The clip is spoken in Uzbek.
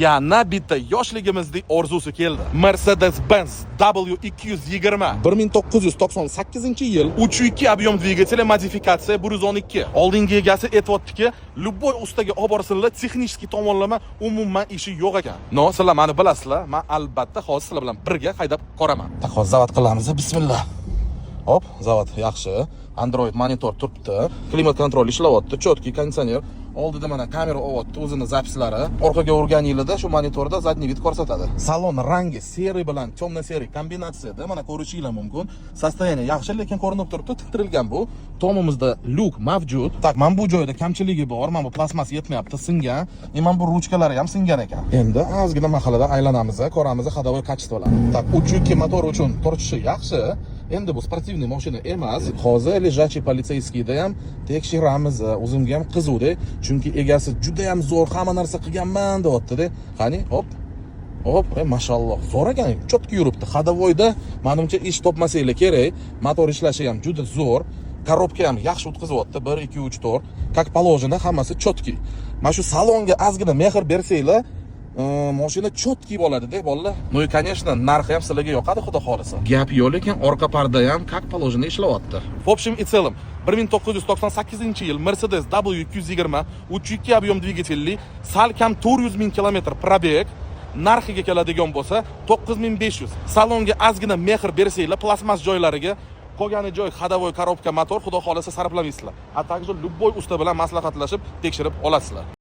Yana bitta yoshligimizning orzusi keldi. Mercedes-Benz W220 1998-yil 3.2 объем dvigateli modifikatsiya 112. Oldingi egasi aytibdiki, любой ustaga olib borsinlar, texnik tomonlama umuman ishi yo'q ekan. No, sizlar meni bilasizlar, men albatta hozir sizlar bilan birga haydab ko'raman. Tak hozir zavod qilamiz. Bismillah. Hop, zavod yaxshi. Android monitor turibdi. Klimat kontrol ishlayapti, chotki konditsioner. Oldida mana kamera olyapti, o'zini zapislari. Orqaga o'rganinglarda shu monitorda zadniy vid ko'rsatadi. Salon rangi seri bilan temno seri kombinatsiyada mana ko'rishinglar mumkin. Sostoyaniya yaxshi, lekin ko'rinib turibdi, tiktirilgan bu. Tomimizda lyuk mavjud. Tak, men bu joyda kamchiligi bor. Mana bu plasmas yetmayapti, singan. Mana bu ruchkalari ham singan ekan. Endi ozgina mahallada aylanamiz, ko'ramiz hadovoy kачестволari. Tak, 3.2 motor uchun tortishi yaxshi. Endi bu sportivniy mashina emas. Hozir lejachi politsiyskiyda ham tekshiramiz. O'zimga ham qizuvdi, chunki egasi juda ham zo'r hamma narsa qilganman deyapti-da. Qani, hop. Hop, mashalloh. Zo'r ekan, chotki yuribdi. Hadovoyda menimcha ish topmasanglar kerak. Motor ishlashi ham juda zo'r. Korobka ham yaxshi o'tkazyapti. 1 2 3 4. Как положено, hammasi chotki. Mana shu salonga ozgina mehr bersanglar, mashina chotki bo'ladi-da, bolalar. No и, конечно, narxi ham sizlarga yoqadi, xudo xolisa. Gap yo'q, lekin orqa parda ham как положено ishlayapti. В общем и целом, 1998-yil Mercedes W220 3.2 объем dvigatelli, sal kam 400 ming kilometr probeg. Narxiga keladigan bo'lsa 9500. Salonga ozgina mehr bersanglar, plasmas joylariga qolgani joy hadovoy korobka motor, xudo xolisa sarflamaysizlar. A также любой usta bilan maslahatlashib tekshirib olasizlar.